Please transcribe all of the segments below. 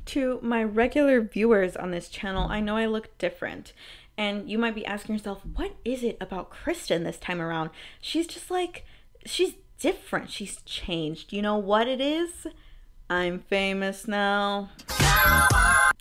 To my regular viewers on this channel, I know I look different. And you might be asking yourself, what is it about Kristen this time around? She's just like, she's different. She's changed. You know what it is? I'm famous now.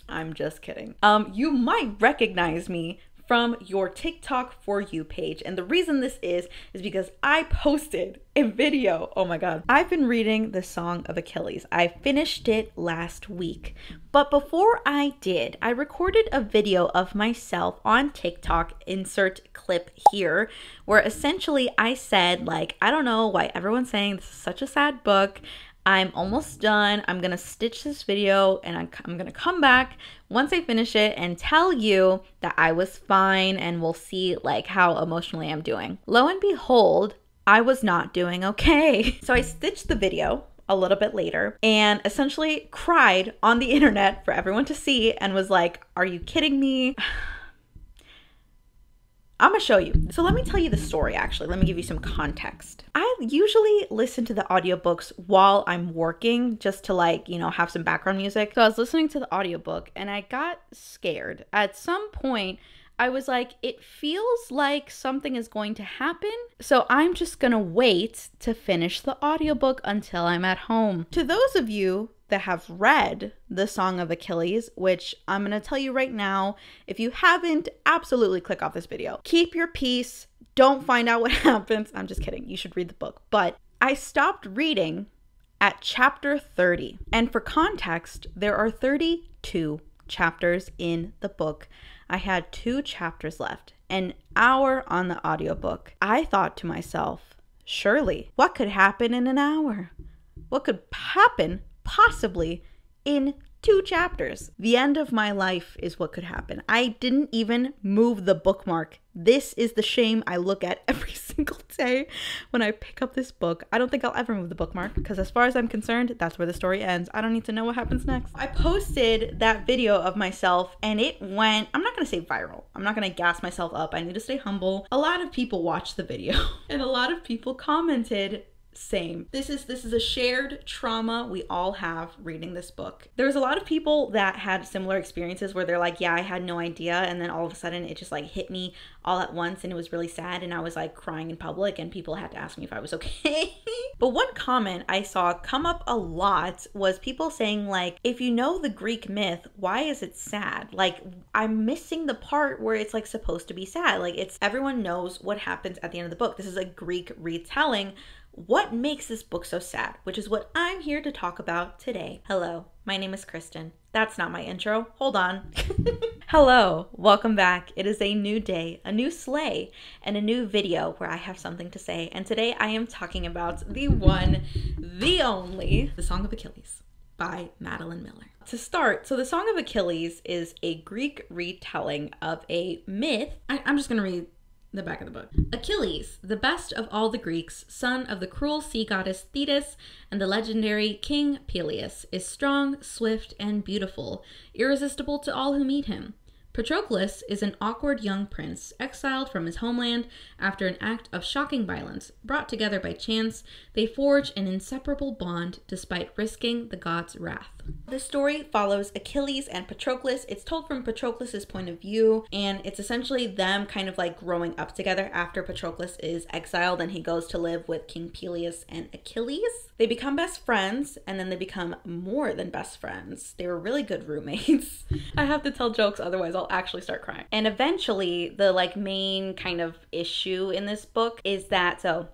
I'm just kidding. You might recognize me from your TikTok For You page. And the reason this is because I posted a video. Oh my God. I've been reading the Song of Achilles. I finished it last week. But before I did, I recorded a video of myself on TikTok, insert clip here, where essentially I said, like, I don't know why everyone's saying this is such a sad book. I'm almost done. I'm gonna stitch this video and I'm gonna come back once I finish it and tell you that I was fine, and we'll see like how emotionally I'm doing. Lo and behold, I was not doing okay. So I stitched the video a little bit later and essentially cried on the internet for everyone to see and was like, are you kidding me? I'm gonna show you. So let me tell you the story actually. Let me give you some context. I usually listen to the audiobooks while I'm working just to like, you know, have some background music. So I was listening to the audiobook and I got scared. At some point, I was like, it feels like something is going to happen. So I'm just gonna wait to finish the audiobook until I'm at home. To those of you that have read the Song of Achilles, which I'm gonna tell you right now, if you haven't, absolutely click off this video. Keep your peace. Don't find out what happens. I'm just kidding. You should read the book. But I stopped reading at chapter 30. And for context, there are 32 chapters in the book. I had 2 chapters left, an hour on the audiobook. I thought to myself, surely, what could happen in an hour? What could happen possibly in 2 chapters? The end of my life is what could happen. I didn't even move the bookmark. This is the shame I look at every single day when I pick up this book. I don't think I'll ever move the bookmark because as far as I'm concerned, that's where the story ends. I don't need to know what happens next. I posted that video of myself and it went, I'm not gonna say viral. I'm not gonna gas myself up. I need to stay humble. A lot of people watched the video and a lot of people commented, same. This is a shared trauma we all have reading this book. There's a lot of people that had similar experiences where they're like, yeah, I had no idea, and then all of a sudden it just like hit me all at once and it was really sad and I was like crying in public and people had to ask me if I was okay. But one comment I saw come up a lot was people saying like, if you know the Greek myth, why is it sad? Like, I'm missing the part where it's like supposed to be sad. Like, it's everyone knows what happens at the end of the book. This is a Greek retelling. What makes this book so sad? Which is what I'm here to talk about today. Hello, my name is Kristen. That's not my intro. Hold on. Hello, welcome back. It is a new day, a new sleigh, and a new video where I have something to say. And today I am talking about the one, the only, The Song of Achilles by Madeline Miller. To start, so The Song of Achilles is a Greek retelling of a myth. I'm just gonna read the back of the book. Achilles, the best of all the Greeks, son of the cruel sea goddess Thetis and the legendary King Peleus, is strong, swift, and beautiful, irresistible to all who meet him. Patroclus is an awkward young prince, exiled from his homeland after an act of shocking violence. Brought together by chance, they forge an inseparable bond despite risking the gods' wrath. The story follows Achilles and Patroclus. It's told from Patroclus's point of view, and it's essentially them kind of like growing up together after Patroclus is exiled and he goes to live with King Peleus and Achilles. They become best friends, and then they become more than best friends. They were really good roommates. I have to tell jokes, otherwise I'll actually start crying. And eventually, the like main kind of issue in this book is that, so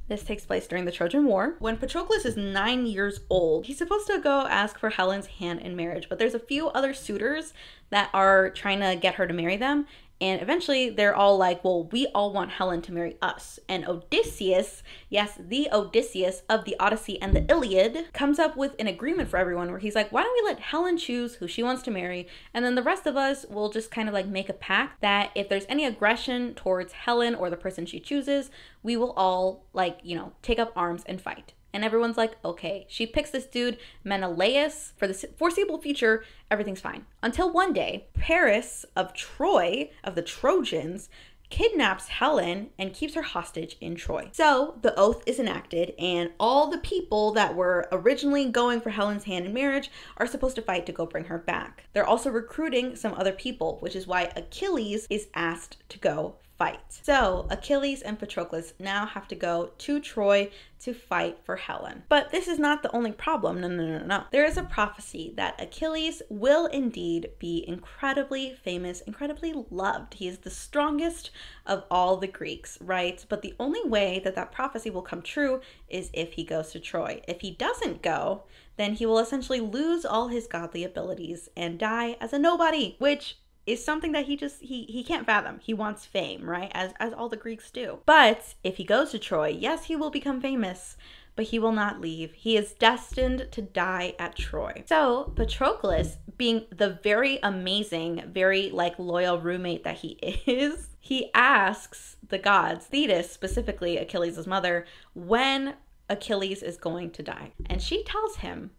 this takes place during the Trojan War. When Patroclus is 9 years old, he's supposed to go ask for Helen's hand in marriage, but there's a few other suitors that are trying to get her to marry them. And eventually they're all like, well, we all want Helen to marry us. And Odysseus, yes, the Odysseus of the Odyssey and the Iliad, comes up with an agreement for everyone where he's like, why don't we let Helen choose who she wants to marry? And then the rest of us will just kind of like make a pact that if there's any aggression towards Helen or the person she chooses, we will all like, you know, take up arms and fight. And everyone's like, okay. She picks this dude, Menelaus. For the foreseeable future, everything's fine. Until one day, Paris of Troy, of the Trojans, kidnaps Helen and keeps her hostage in Troy. So the oath is enacted, and all the people that were originally going for Helen's hand in marriage are supposed to fight to go bring her back. They're also recruiting some other people, which is why Achilles is asked to go fight. So Achilles and Patroclus now have to go to Troy to fight for Helen. But this is not the only problem. No. There is a prophecy that Achilles will indeed be incredibly famous, incredibly loved. He is the strongest of all the Greeks, right? But the only way that that prophecy will come true is if he goes to Troy. If he doesn't go, then he will essentially lose all his godly abilities and die as a nobody, which is something that he can't fathom. He wants fame, right? As all the Greeks do. But if he goes to Troy, yes, he will become famous, but he will not leave. He is destined to die at Troy. So Patroclus, being the very amazing, very loyal roommate that he is, he asks the gods, Thetis specifically, Achilles' mother, when Achilles is going to die. And she tells him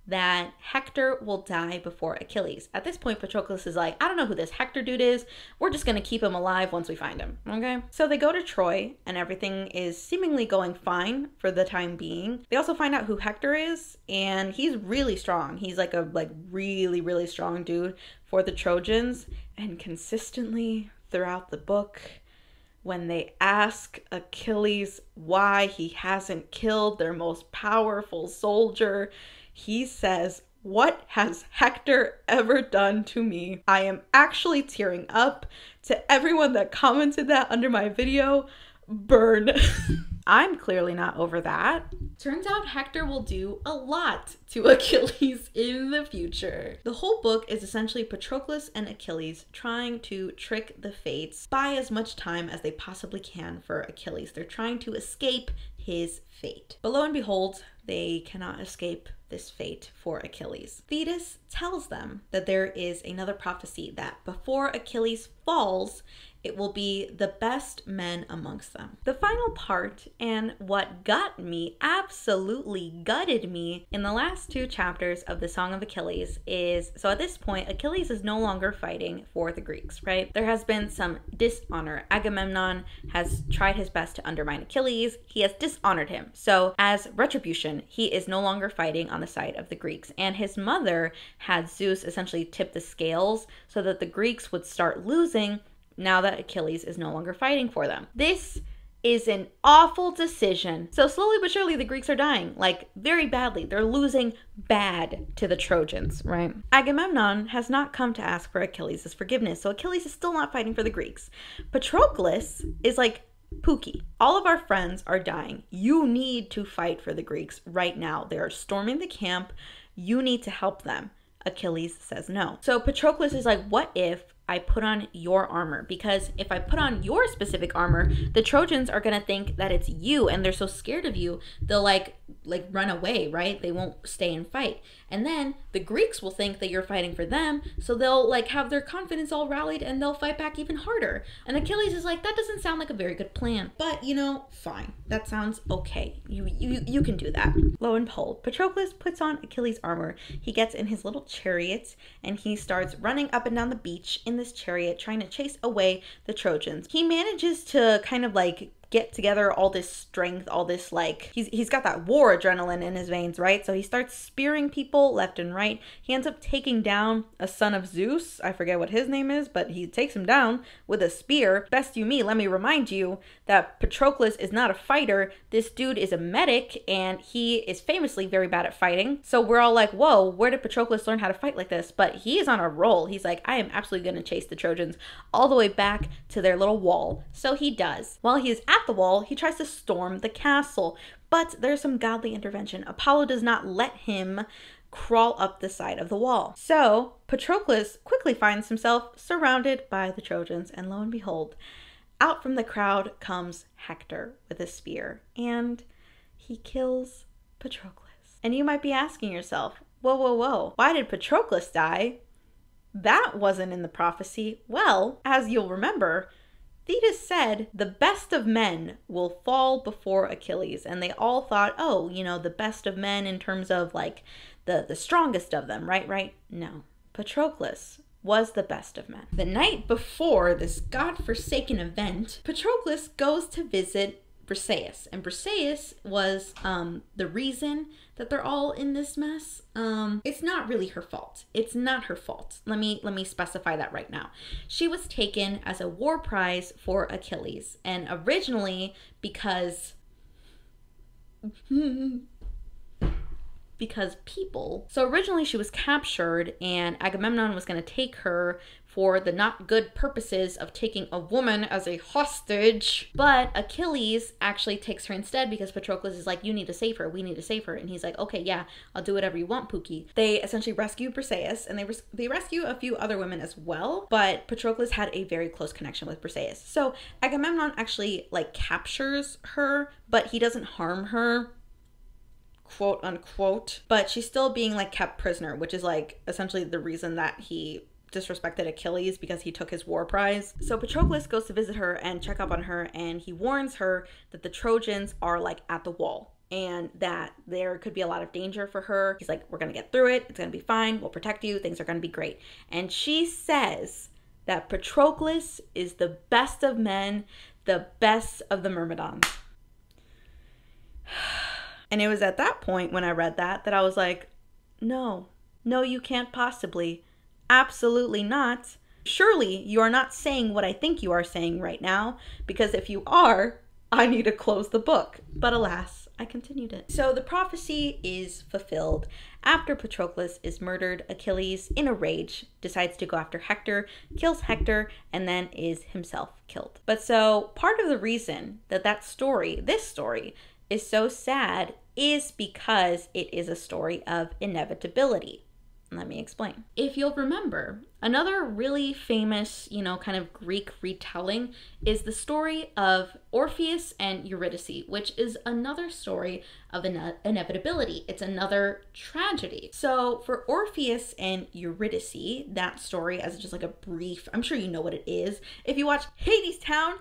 that Hector will die before Achilles. At this point, Patroclus is like, I don't know who this Hector dude is. We're just going to keep him alive once we find him, okay? So they go to Troy, and everything is seemingly going fine for the time being. They also find out who Hector is, and he's really strong. He's like a really, really strong dude for the Trojans. And consistently throughout the book, when they ask Achilles why he hasn't killed their most powerful soldier, he says, "What has Hector ever done to me?" I am actually tearing up. To everyone that commented that under my video, burn. I'm clearly not over that. Turns out Hector will do a lot to Achilles in the future. The whole book is essentially Patroclus and Achilles trying to trick the fates, buy as much time as they possibly can for Achilles. They're trying to escape his fate. But lo and behold, they cannot escape this fate for Achilles. Thetis tells them that there is another prophecy that before Achilles falls, it will be the best men amongst them. The final part, and what got me, absolutely gutted me, in the last 2 chapters of the Song of Achilles is, so at this point, Achilles is no longer fighting for the Greeks, right? There has been some dishonor. Agamemnon has tried his best to undermine Achilles. He has dishonored him. So as retribution, he is no longer fighting on the side of the Greeks. And his mother had Zeus essentially tip the scales so that the Greeks would start losing now that Achilles is no longer fighting for them. This is an awful decision. So slowly but surely the Greeks are dying, very badly. They're losing bad to the Trojans, right? Agamemnon has not come to ask for Achilles' forgiveness, so Achilles is still not fighting for the Greeks. Patroclus is like, Pookie, all of our friends are dying. You need to fight for the Greeks right now. They are storming the camp. You need to help them. Achilles says no. So Patroclus is like, what if I put on your armor? Because if I put on your specific armor, the Trojans are going to think that it's you, and they're so scared of you, they'll run away, right? They won't stay and fight. And then the Greeks will think that you're fighting for them, so they'll have their confidence all rallied and they'll fight back even harder. And Achilles is like, that doesn't sound like a very good plan. But, fine. That sounds okay. You can do that. Lo and behold, Patroclus puts on Achilles' armor. He gets in his little chariot and he starts running up and down the beach in this chariot trying to chase away the Trojans. He manages to kind of get together all this strength, all this he's got that war adrenaline in his veins, right? So he starts spearing people left and right. He ends up taking down a son of Zeus. I forget what his name is, but he takes him down with a spear. Best you me, let me remind you that Patroclus is not a fighter. This dude is a medic, and he is famously very bad at fighting. So we're all like, whoa, where did Patroclus learn how to fight like this? But he is on a roll. He's like, I am absolutely going to chase the Trojans all the way back to their little wall. So he does. While he is at the wall, he tries to storm the castle, but there's some godly intervention. Apollo does not let him crawl up the side of the wall. So Patroclus quickly finds himself surrounded by the Trojans, and lo and behold, out from the crowd comes Hector with a spear, and he kills Patroclus. And you might be asking yourself, whoa, why did Patroclus die? That wasn't in the prophecy. Well, as you'll remember, Thetis said the best of men will fall before Achilles, and they all thought, oh, the best of men in terms of the strongest of them, right? No. Patroclus was the best of men. The night before this godforsaken event, Patroclus goes to visit Briseis, and Briseis was the reason that they're all in this mess. It's not really her fault. It's not her fault. Let me specify that right now. She was taken as a war prize for Achilles, and originally because people. So originally she was captured and Agamemnon was going to take her for the not good purposes of taking a woman as a hostage. But Achilles actually takes her instead because Patroclus is like, you need to save her. We need to save her. And he's like, okay, yeah, I'll do whatever you want, Pookie. They essentially rescue Briseis, and they rescue a few other women as well. But Patroclus had a very close connection with Briseis. So Agamemnon actually like captures her, but he doesn't harm her, quote unquote, but she's still being like kept prisoner, which is like essentially the reason that he disrespected Achilles, because he took his war prize. So Patroclus goes to visit her and check up on her, and he warns her that the Trojans are like at the wall and that there could be a lot of danger for her. He's like, we're gonna get through it, it's gonna be fine, we'll protect you, things are gonna be great. And she says that Patroclus is the best of men, the best of the Myrmidons. And it was at that point when I read that I was like, no, you can't possibly. Absolutely not. Surely you are not saying what I think you are saying right now, because if you are, I need to close the book. But alas, I continued it. So the prophecy is fulfilled. After Patroclus is murdered, Achilles, in a rage, decides to go after Hector, kills Hector, and then is himself killed. But so part of the reason that this story, is so sad is because it is a story of inevitability. Let me explain. If you'll remember, another really famous, kind of Greek retelling is the story of Orpheus and Eurydice, which is another story of inevitability. It's another tragedy. So for Orpheus and Eurydice, that story, as just like a brief, I'm sure you know what it is. If you watch Hadestown,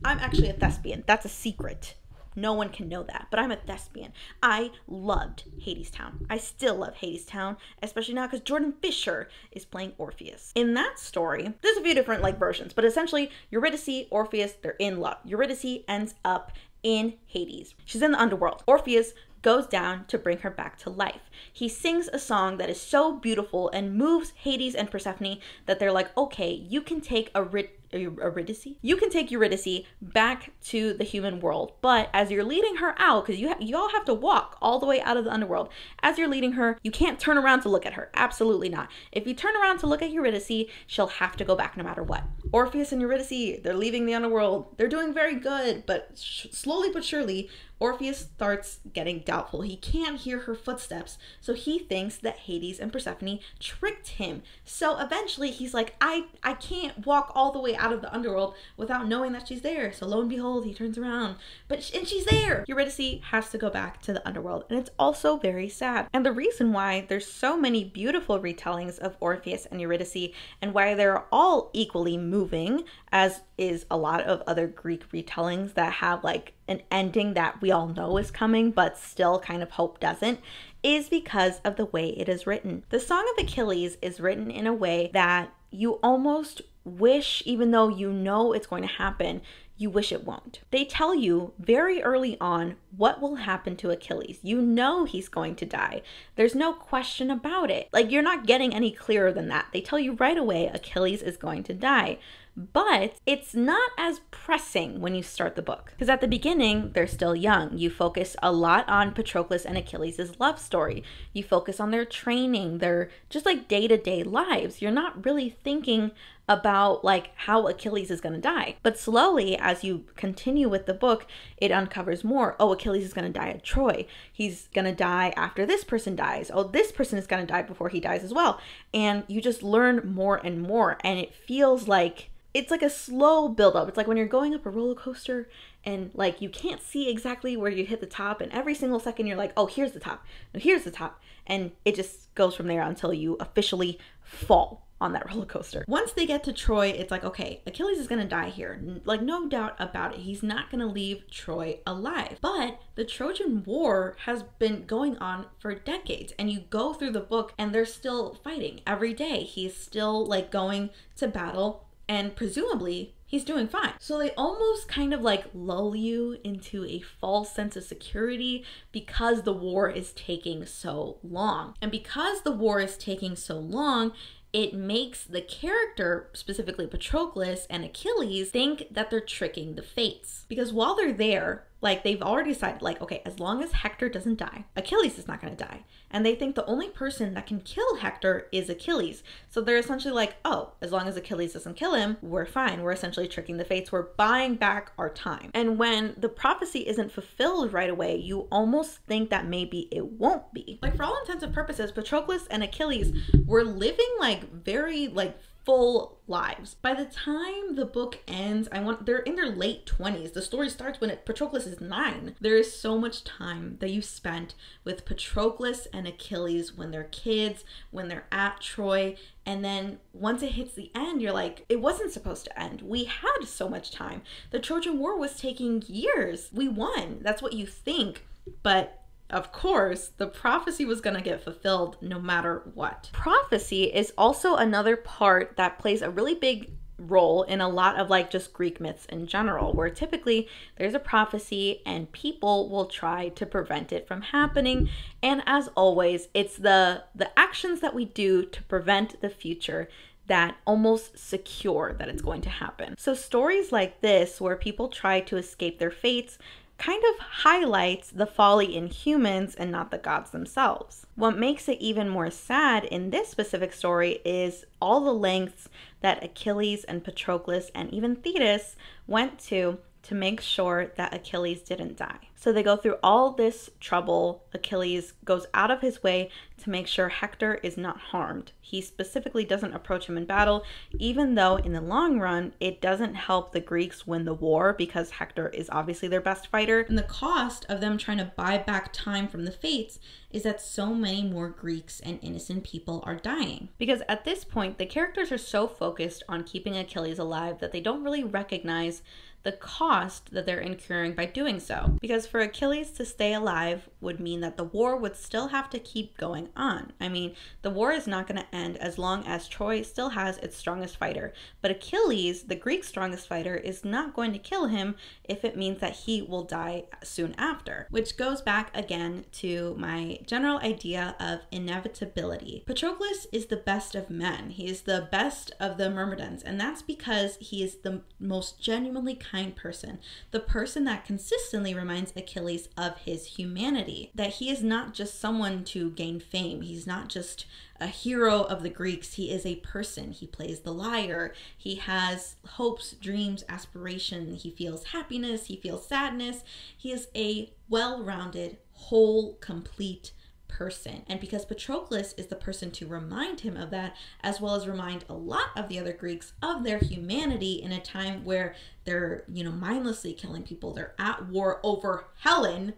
I'm actually a thespian. That's a secret. No one can know that, but I'm a thespian. I loved Hadestown. I still love Hadestown, especially now because Jordan Fisher is playing Orpheus. In that story, there's a few different versions, but essentially Eurydice, Orpheus, they're in love. Eurydice ends up in Hades. She's in the underworld. Orpheus goes down to bring her back to life. He sings a song that is so beautiful and moves Hades and Persephone that they're like, okay, you can take Eurydice? You can take Eurydice back to the human world, but as you're leading her out, because you all have to walk all the way out of the underworld, as you're leading her, you can't turn around to look at her. Absolutely not. If you turn around to look at Eurydice, she'll have to go back no matter what. Orpheus and Eurydice, they're leaving the underworld. They're doing very good, but slowly but surely, Orpheus starts getting doubtful. He can't hear her footsteps, so he thinks that Hades and Persephone tricked him. So eventually he's like, I can't walk all the way out of the underworld without knowing that she's there. So lo and behold, he turns around, and she's there. Eurydice has to go back to the underworld, and it's also very sad. And the reason why there's so many beautiful retellings of Orpheus and Eurydice, and why they're all equally moving, as is a lot of other Greek retellings that have an ending that we all know is coming, but still kind of hope doesn't, is because of the way it is written. The Song of Achilles is written in a way that you almost wish, even though you know it's going to happen, you wish it won't. They tell you very early on what will happen to Achilles. You know he's going to die. There's no question about it. You're not getting any clearer than that. They tell you right away Achilles is going to die. But it's not as pressing when you start the book, because at the beginning, they're still young. You focus a lot on Patroclus and Achilles' love story. You focus on their training, their just day-to-day lives. You're not really thinking about how Achilles is going to die. But slowly, as you continue with the book, it uncovers more. Oh, Achilles is going to die at Troy. He's going to die after this person dies. Oh, this person is going to die before he dies as well. And you just learn more and more, and it feels like it's a slow buildup. It's like when you're going up a roller coaster and you can't see exactly where you hit the top, and every single second you're like, oh, here's the top. No, here's the top. And it just goes from there until you officially fall. on that roller coaster. Once they get to Troy, it's like, okay, Achilles is gonna die here. Like, no doubt about it. He's not gonna leave Troy alive. But the Trojan War has been going on for decades, and you go through the book and they're still fighting every day. He's still like going to battle, and presumably he's doing fine. So they almost kind of like lull you into a false sense of security because the war is taking so long. And because the war is taking so long, it makes the character, specifically Patroclus and Achilles, think that they're tricking the fates. Because while they're there, like, they've already decided, like, okay, as long as Hector doesn't die, Achilles is not going to die. And they think the only person that can kill Hector is Achilles. So they're essentially like, oh, as long as Achilles doesn't kill him, we're fine. We're essentially tricking the fates. We're buying back our time. And when the prophecy isn't fulfilled right away, you almost think that maybe it won't be. Like, for all intents and purposes, Patroclus and Achilles were living like very like full lives. By the time the book ends, they're in their late 20s. The story starts when Patroclus is 9. There is so much time that you spent with Patroclus and Achilles when they're kids, when they're at Troy, and then once it hits the end, you're like, it wasn't supposed to end. We had so much time. The Trojan War was taking years. We won. That's what you think, but of course, the prophecy was going to get fulfilled no matter what. Prophecy is also another part that plays a really big role in a lot of like just Greek myths in general, where typically there's a prophecy and people will try to prevent it from happening. And as always, it's the actions that we do to prevent the future that almost secure that it's going to happen. So stories like this, where people try to escape their fates, kind of highlights the folly in humans and not the gods themselves. What makes it even more sad in this specific story is all the lengths that Achilles and Patroclus and even Thetis went to make sure that Achilles didn't die. So they go through all this trouble. Achilles goes out of his way to make sure Hector is not harmed. He specifically doesn't approach him in battle, even though in the long run, it doesn't help the Greeks win the war because Hector is obviously their best fighter. And the cost of them trying to buy back time from the fates is that so many more Greeks and innocent people are dying. Because at this point, the characters are so focused on keeping Achilles alive that they don't really recognize the cost that they're incurring by doing so. Because for Achilles to stay alive would mean that the war would still have to keep going on. I mean, the war is not going to end as long as Troy still has its strongest fighter. But Achilles, the Greek strongest fighter, is not going to kill him if it means that he will die soon after. Which goes back again to my general idea of inevitability. Patroclus is the best of men. He is the best of the Myrmidons, and that's because he is the most genuinely kind person, the person that consistently reminds Achilles of his humanity, that he is not just someone to gain fame. He's not just a hero of the Greeks. He is a person. He plays the lyre. He has hopes, dreams, aspirations. He feels happiness. He feels sadness. He is a well-rounded, whole, complete person. And because Patroclus is the person to remind him of that, as well as remind a lot of the other Greeks of their humanity in a time where they're, mindlessly killing people. They're at war over Helen,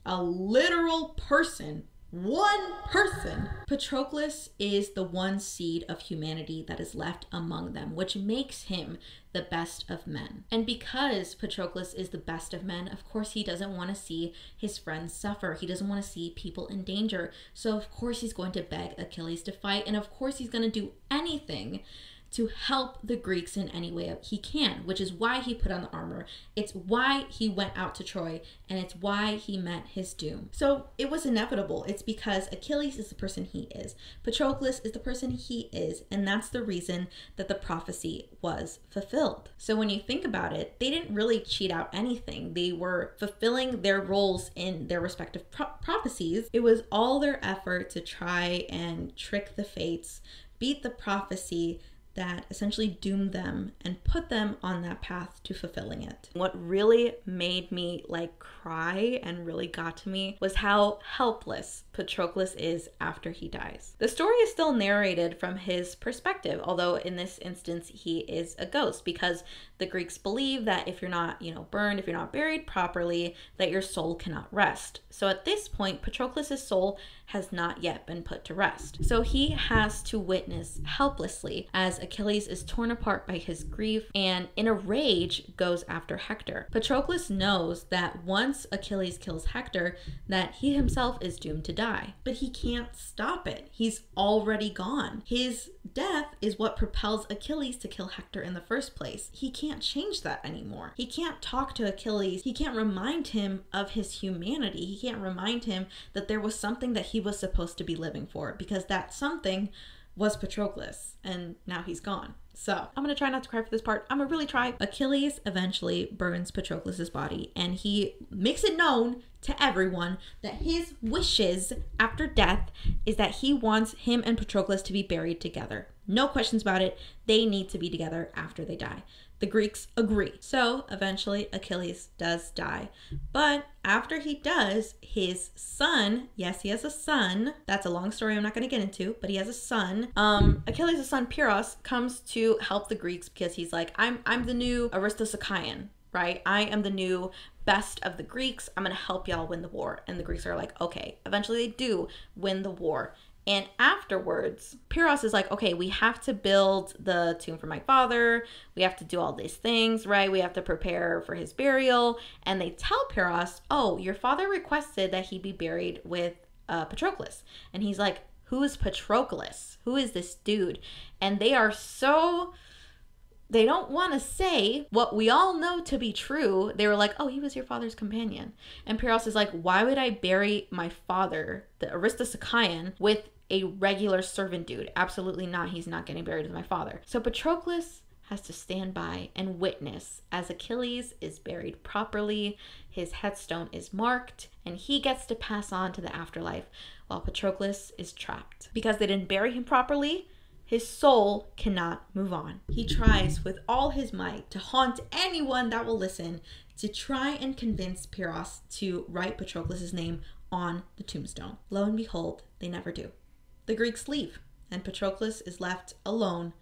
a literal person. One person. Patroclus is the one seed of humanity that is left among them, which makes him the best of men. And because Patroclus is the best of men, of course he doesn't want to see his friends suffer. He doesn't want to see people in danger. So of course he's going to beg Achilles to fight, and of course he's going to do anything to help the Greeks in any way he can, which is why he put on the armor. It's why he went out to Troy, and it's why he met his doom. So it was inevitable. It's because Achilles is the person he is. Patroclus is the person he is, and that's the reason that the prophecy was fulfilled. So when you think about it, they didn't really cheat out anything. They were fulfilling their roles in their respective prophecies. It was all their effort to try and trick the fates, beat the prophecy, that essentially doomed them and put them on that path to fulfilling it. What really made me like cry and really got to me was how helpless Patroclus is after he dies. The story is still narrated from his perspective, although in this instance he is a ghost, because the Greeks believe that if you're not, burned, if you're not buried properly, that your soul cannot rest. So at this point, Patroclus's soul has not yet been put to rest. So he has to witness helplessly as Achilles is torn apart by his grief and in a rage goes after Hector. Patroclus knows that once Achilles kills Hector, that he himself is doomed to die, but he can't stop it. He's already gone. His death is what propels Achilles to kill Hector in the first place. He can't change that anymore. He can't talk to Achilles. He can't remind him of his humanity. He can't remind him that there was something that he was supposed to be living for, because that something was Patroclus, and now he's gone. So I'm gonna try not to cry for this part. I'm gonna really try. Achilles eventually burns Patroclus's body, and he makes it known to everyone that his wishes after death is that he wants him and Patroclus to be buried together. No questions about it. They need to be together after they die. The Greeks agree. So eventually Achilles does die. But after he does, his son, yes, he has a son. That's a long story I'm not going to get into, but he has a son. Achilles' son Pyrrhus comes to help the Greeks because he's like, I'm the new Aristosachaian, right? I am the new best of the Greeks. I'm going to help y'all win the war. And the Greeks are like, okay. Eventually they do win the war. And afterwards, Pyrrhus is like, okay, we have to build the tomb for my father. We have to do all these things, right? We have to prepare for his burial. And they tell Pyrrhus, oh, your father requested that he be buried with Patroclus. And he's like, who is Patroclus? Who is this dude? And they don't want to say what we all know to be true. They were like, oh, he was your father's companion. And Pyrrhus is like, why would I bury my father, the Aristosachaian, with a regular servant dude? Absolutely not. He's not getting buried with my father. So Patroclus has to stand by and witness as Achilles is buried properly, his headstone is marked, and he gets to pass on to the afterlife while Patroclus is trapped. Because they didn't bury him properly, his soul cannot move on. He tries with all his might to haunt anyone that will listen to try and convince Pyrrhus to write Patroclus' name on the tombstone. Lo and behold, they never do. The Greeks leave, and Patroclus is left alone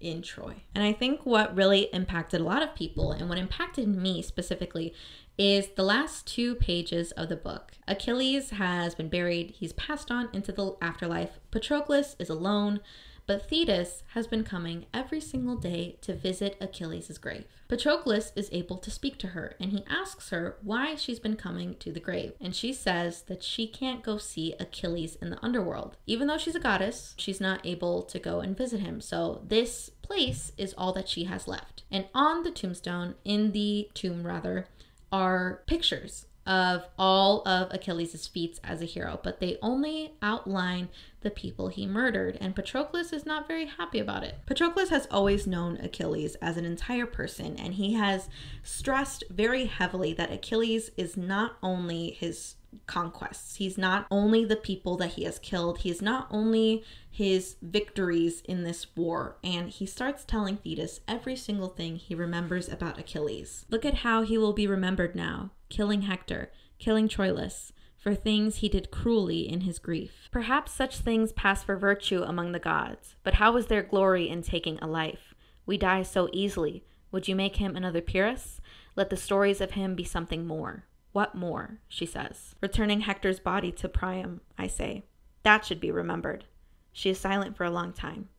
in Troy. And I think what really impacted a lot of people, and what impacted me specifically, is the last 2 pages of the book. Achilles has been buried. He's passed on into the afterlife. Patroclus is alone. But Thetis has been coming every single day to visit Achilles' grave. Patroclus is able to speak to her, and he asks her why she's been coming to the grave. And she says that she can't go see Achilles in the underworld. Even though she's a goddess, she's not able to go and visit him. So this place is all that she has left. And on the tombstone, in the tomb rather, are pictures of all of Achilles' feats as a hero, but they only outline the people he murdered, and Patroclus is not very happy about it. Patroclus has always known Achilles as an entire person, and he has stressed very heavily that Achilles is not only his conquests. He's not only the people that he has killed. He is not only his victories in this war. And he starts telling Thetis every single thing he remembers about Achilles. Look at how he will be remembered now. Killing Hector, killing Troilus, for things he did cruelly in his grief. Perhaps such things pass for virtue among the gods, but how is there glory in taking a life? We die so easily. Would you make him another Pyrrhus? Let the stories of him be something more. What more? She says. Returning Hector's body to Priam, I say. That should be remembered. She is silent for a long time.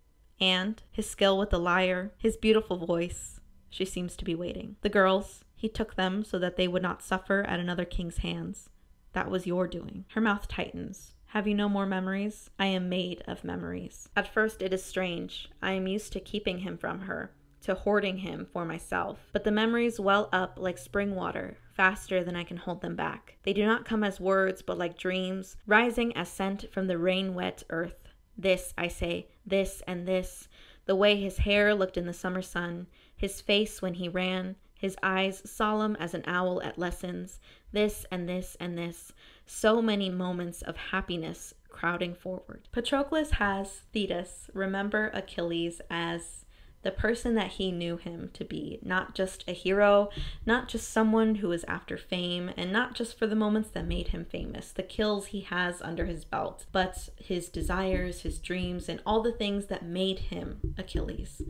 And his skill with the lyre, his beautiful voice. She seems to be waiting. The girls, he took them so that they would not suffer at another king's hands. That was your doing. Her mouth tightens. Have you no more memories? I am made of memories. At first it is strange. I am used to keeping him from her, to hoarding him for myself. But the memories well up like spring water, faster than I can hold them back. They do not come as words, but like dreams, rising as scent from the rain-wet earth. This, I say, this and this. The way his hair looked in the summer sun, his face when he ran, his eyes solemn as an owl at lessons. This and this and this. So many moments of happiness crowding forward. Patroclus has Thetis remember Achilles as the person that he knew him to be, not just a hero, not just someone who is after fame, and not just for the moments that made him famous, the kills he has under his belt, but his desires, his dreams, and all the things that made him Achilles.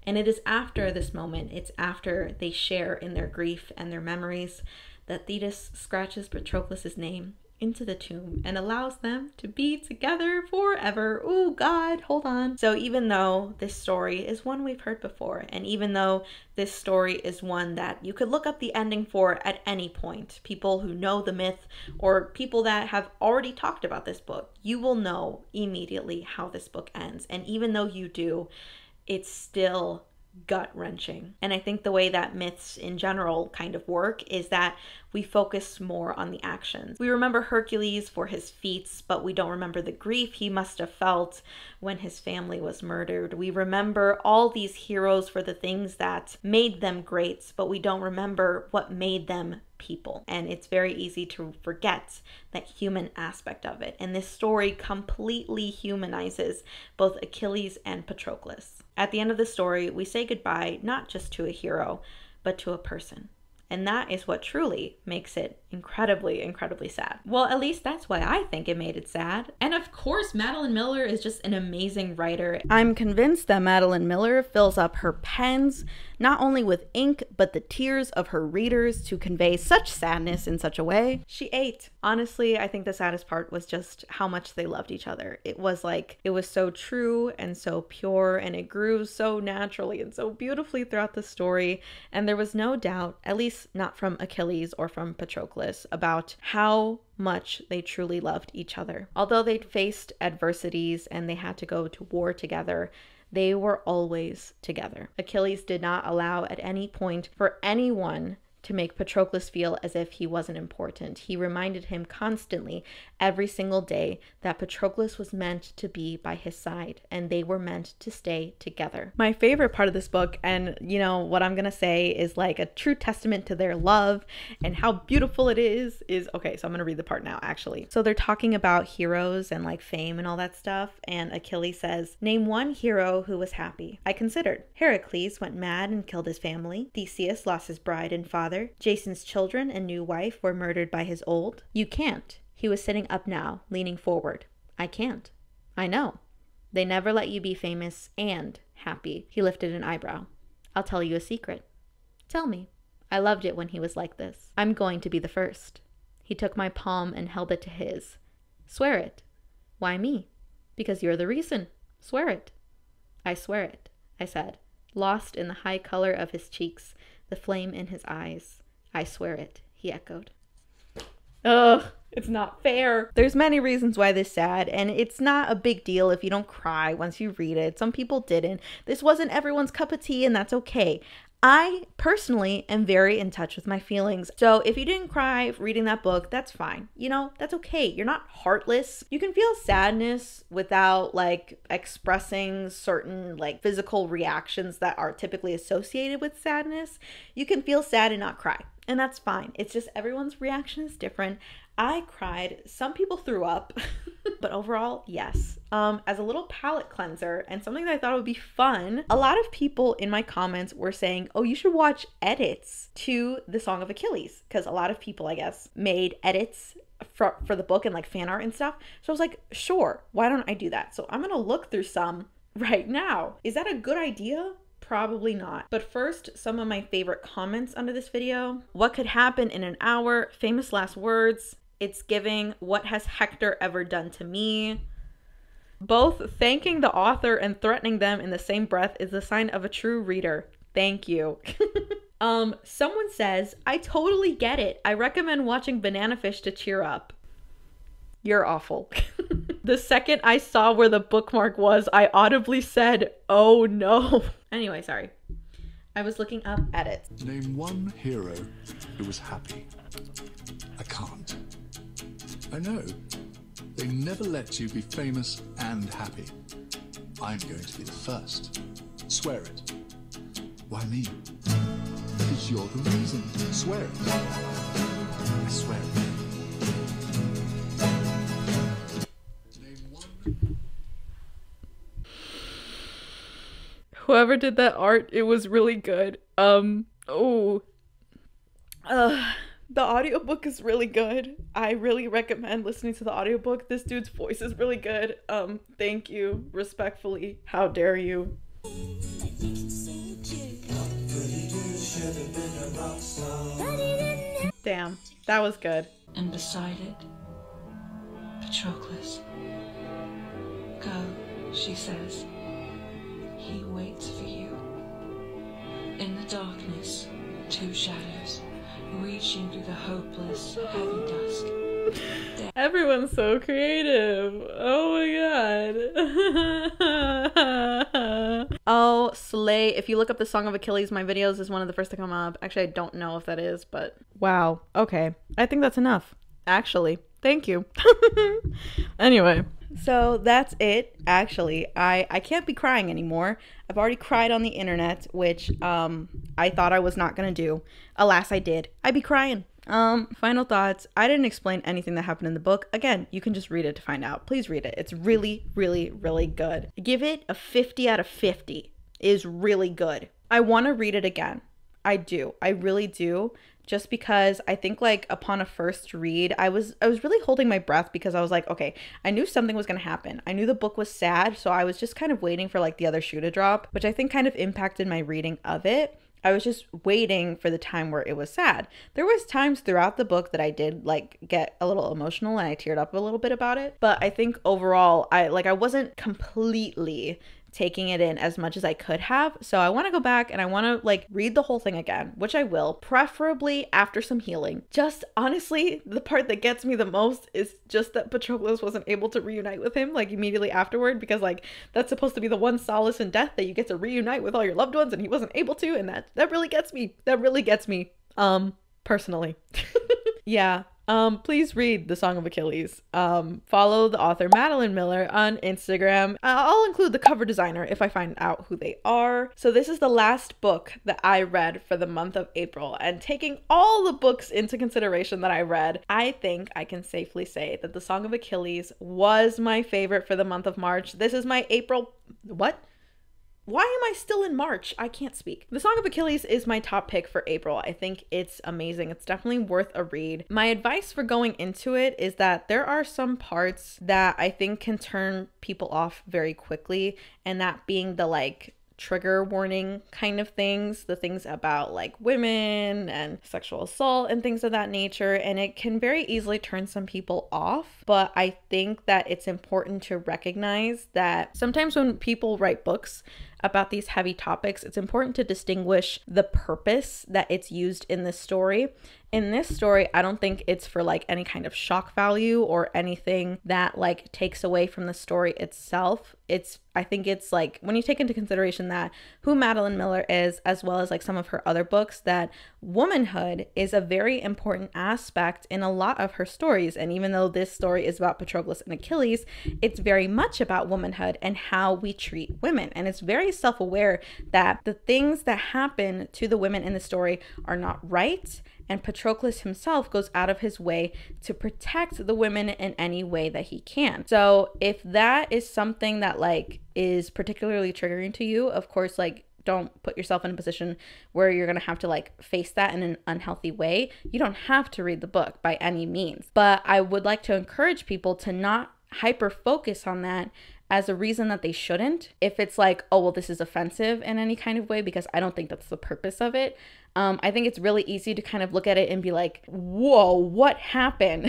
And it is after this moment, it's after they share in their grief and their memories, that Thetis scratches Patroclus' name into the tomb and allows them to be together forever. Oh God, hold on. So even though this story is one we've heard before, and even though this story is one that you could look up the ending for at any point, people who know the myth or people that have already talked about this book, you will know immediately how this book ends. And even though you do, it's still gut-wrenching. And I think the way that myths in general kind of work is that we focus more on the actions. We remember Hercules for his feats, but we don't remember the grief he must have felt when his family was murdered. We remember all these heroes for the things that made them great, but we don't remember what made them people. And it's very easy to forget that human aspect of it. And this story completely humanizes both Achilles and Patroclus. At the end of the story, we say goodbye not just to a hero, but to a person. And that is what truly makes it incredibly, incredibly sad. Well, at least that's why I think it made it sad. And of course, Madeline Miller is just an amazing writer. I'm convinced that Madeline Miller fills up her pens not only with ink, but the tears of her readers to convey such sadness in such a way. She ate. Honestly, I think the saddest part was just how much they loved each other. It was so true and so pure, and it grew so naturally and so beautifully throughout the story. And there was no doubt, at least not from Achilles or from Patroclus, about how much they truly loved each other. Although they'd faced adversities and they had to go to war together, they were always together. Achilles did not allow at any point for anyone to make Patroclus feel as if he wasn't important. He reminded him constantly, every single day, that Patroclus was meant to be by his side and they were meant to stay together. My favorite part of this book, and you know what I'm gonna say is like a true testament to their love and how beautiful it is okay, so I'm gonna read the part now actually. So they're talking about heroes and like fame and all that stuff, and Achilles says, "Name one hero who was happy." I considered. Heracles went mad and killed his family. Theseus lost his bride and father. Jason's children and new wife were murdered by his old. You can't. He was sitting up now, leaning forward. I can't. I know. They never let you be famous and happy. He lifted an eyebrow. I'll tell you a secret. Tell me. I loved it when he was like this. I'm going to be the first. He took my palm and held it to his. Swear it. Why me? Because you're the reason. Swear it. I swear it, I said, lost in the high color of his cheeks, the flame in his eyes. I swear it, he echoed. Ugh, it's not fair. There's many reasons why this is sad, and it's not a big deal if you don't cry once you read it. Some people didn't. This wasn't everyone's cup of tea, and that's okay. I personally am very in touch with my feelings. So if you didn't cry reading that book, that's fine. You know, that's okay. You're not heartless. You can feel sadness without like expressing certain like physical reactions that are typically associated with sadness. You can feel sad and not cry, and that's fine. It's just everyone's reaction is different. I cried. Some people threw up, but overall, yes. As a little palate cleanser and something that I thought would be fun, a lot of people in my comments were saying, oh, you should watch edits to the Song of Achilles, because a lot of people, I guess, made edits for the book and like fan art and stuff. So I was like, sure, why don't I do that? So I'm gonna look through some right now. Is that a good idea? Probably not. But first, some of my favorite comments under this video. What could happen in an hour? Famous last words. It's giving, what has Hector ever done to me? Both thanking the author and threatening them in the same breath is the sign of a true reader. Thank you. Someone says, I totally get it. I recommend watching Banana Fish to cheer up. You're awful. The second I saw where the bookmark was, I audibly said, oh no. Anyway, sorry. I was looking up edits. Name one hero who was happy. I can't. I know. They never let you be famous and happy. I'm going to be the first. Swear it. Why me? Because you're the reason. Swear it. I swear it. Name one. Whoever did that art, it was really good. Oh. The audiobook is really good. I really recommend listening to the audiobook. This dude's voice is really good. Thank you. Respectfully. How dare you? Damn, that was good. And beside it, Patroclus. Go, she says. He waits for you. In the darkness, two shadows, reaching through the hopeless, heavy dusk. Everyone's so creative. Oh my god. Oh, slay. If you look up the Song of Achilles, my videos is one of the first to come up. Actually, I don't know if that is, but wow. Okay. I think that's enough. Actually. Thank you. Anyway, so that's it. Actually, I can't be crying anymore. I've already cried on the internet, which I thought I was not gonna do. Alas, I did. I be crying. Final thoughts. I didn't explain anything that happened in the book. Again, you can just read it to find out. Please read it. It's really, really, really good. Give it a 50 out of 50. It is really good. I want to read it again. I do. I really do. Just because I think like upon a first read, I was really holding my breath because I was like, okay, I knew something was going to happen. I knew the book was sad. So I was just kind of waiting for like the other shoe to drop, which I think kind of impacted my reading of it. I was just waiting for the time where it was sad. There was times throughout the book that I did like get a little emotional and I teared up a little bit about it. But I think overall, I wasn't completely taking it in as much as I could have. So I want to go back and I want to like read the whole thing again, which I will, preferably after some healing. Just honestly, the part that gets me the most is just that Patroclus wasn't able to reunite with him like immediately afterward, because like that's supposed to be the one solace in death, that you get to reunite with all your loved ones, and he wasn't able to, and that really gets me. That really gets me. Personally. Yeah. Please read The Song of Achilles. Follow the author Madeline Miller on Instagram. I'll include the cover designer if I find out who they are. So this is the last book that I read for the month of April, and taking all the books into consideration that I read, I think I can safely say that The Song of Achilles was my favorite for the month of March. This is my April... What? Why am I still in March? I can't speak. The Song of Achilles is my top pick for April. I think it's amazing. It's definitely worth a read. My advice for going into it is that there are some parts that I think can turn people off very quickly, and that being the like trigger warning kind of things, the things about like women and sexual assault and things of that nature, and it can very easily turn some people off. But I think that it's important to recognize that sometimes when people write books about these heavy topics, it's important to distinguish the purpose that it's used in this story. In this story, I don't think it's for like any kind of shock value or anything that like takes away from the story itself. I think it's like when you take into consideration that who Madeline Miller is, as well as like some of her other books, that womanhood is a very important aspect in a lot of her stories. And even though this story is about Patroclus and Achilles, it's very much about womanhood and how we treat women. And it's very self-aware that the things that happen to the women in the story are not right. And Patroclus himself goes out of his way to protect the women in any way that he can. So if that is something that like is particularly triggering to you, of course, like don't put yourself in a position where you're going to have to like face that in an unhealthy way. You don't have to read the book by any means. But I would like to encourage people to not hyper focus on that as a reason that they shouldn't. If it's like, oh, well, this is offensive in any kind of way, because I don't think that's the purpose of it. I think it's really easy to kind of look at it and be like, whoa, what happened?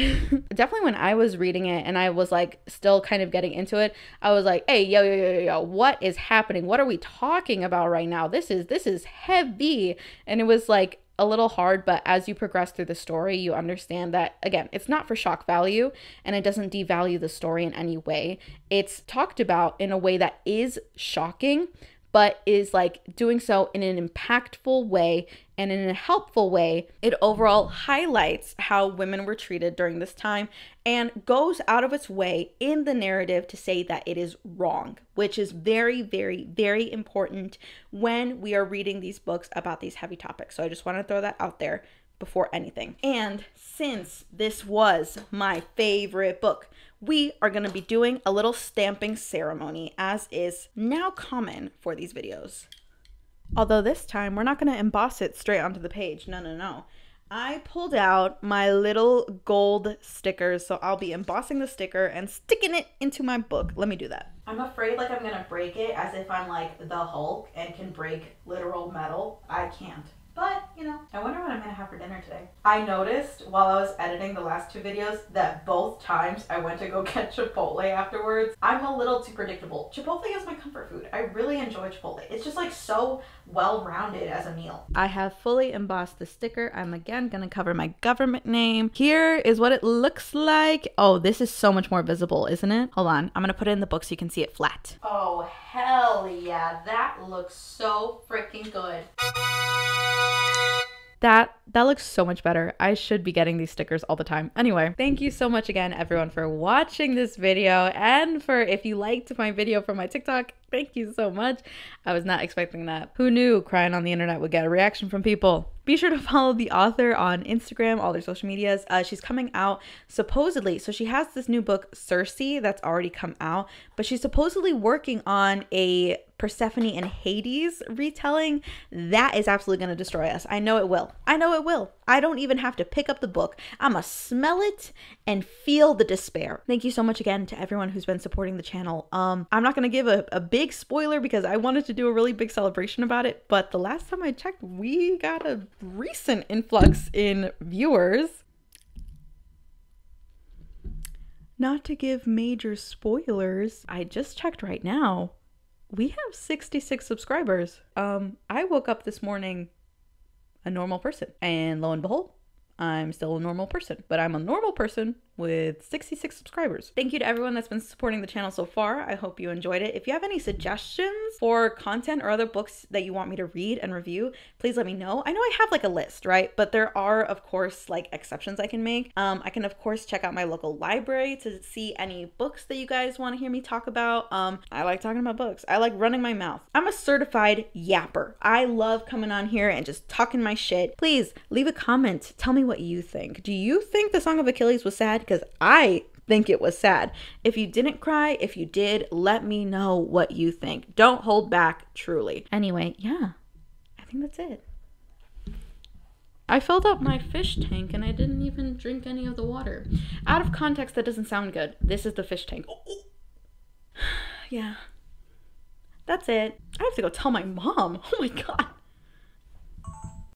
Definitely when I was reading it and I was like still kind of getting into it, I was like, hey, yo, what is happening? What are we talking about right now? This is heavy. And it was like a little hard, but as you progress through the story, you understand that, again, it's not for shock value and it doesn't devalue the story in any way. It's talked about in a way that is shocking, but is like doing so in an impactful way and in a helpful way. It overall highlights how women were treated during this time and goes out of its way in the narrative to say that it is wrong, which is very, very, very important when we are reading these books about these heavy topics. So I just want to throw that out there before anything. And since this was my favorite book, we are going to be doing a little stamping ceremony, as is now common for these videos. Although this time we're not going to emboss it straight onto the page. No, no, no. I pulled out my little gold stickers, so I'll be embossing the sticker and sticking it into my book. Let me do that. I'm afraid like I'm going to break it as if I'm like the Hulk and can break literal metal. I can't. But, you know, I wonder what I'm going to have for dinner today. I noticed while I was editing the last two videos that both times I went to go get Chipotle afterwards. I'm a little too predictable. Chipotle is my comfort food. I really enjoy Chipotle. It's just like so well-rounded as a meal. I have fully embossed the sticker. I'm again going to cover my government name. Here is what it looks like. Oh, this is so much more visible, isn't it? Hold on. I'm going to put it in the book so you can see it flat. Oh, hell yeah. That looks so freaking good. That looks so much better. I should be getting these stickers all the time. Anyway, thank you so much again, everyone, for watching this video, and for if you liked my video from my TikTok, thank you so much. I was not expecting that. Who knew crying on the internet would get a reaction from people? Be sure to follow the author on Instagram, all their social medias. She's coming out supposedly. So she has this new book, Circe, that's already come out, but she's supposedly working on a Persephone and Hades retelling. That is absolutely going to destroy us. I know it will. I know it will. I don't even have to pick up the book. I'ma smell it and feel the despair. Thank you so much again to everyone who's been supporting the channel. I'm not going to give a big spoiler because I wanted to do a really big celebration about it, but the last time I checked, we got a recent influx in viewers. Not to give major spoilers, I just checked right now. We have 66 subscribers. I woke up this morning a normal person, and lo and behold, I'm still a normal person, but I'm a normal person with 66 subscribers. Thank you to everyone that's been supporting the channel so far. I hope you enjoyed it. If you have any suggestions for content or other books that you want me to read and review, please let me know. I know I have like a list, right? But there are, of course, like exceptions I can make. I can, of course, check out my local library to see any books that you guys want to hear me talk about. I like talking about books. I like running my mouth. I'm a certified yapper. I love coming on here and just talking my shit. Please leave a comment. Tell me what you think. Do you think the Song of Achilles was sad? Because I think it was sad. If you didn't cry, if you did, let me know what you think. Don't hold back, truly. Anyway, yeah, I think that's it. I filled up my fish tank and I didn't even drink any of the water. Out of context, that doesn't sound good. This is the fish tank. Yeah, that's it. I have to go tell my mom. Oh my God.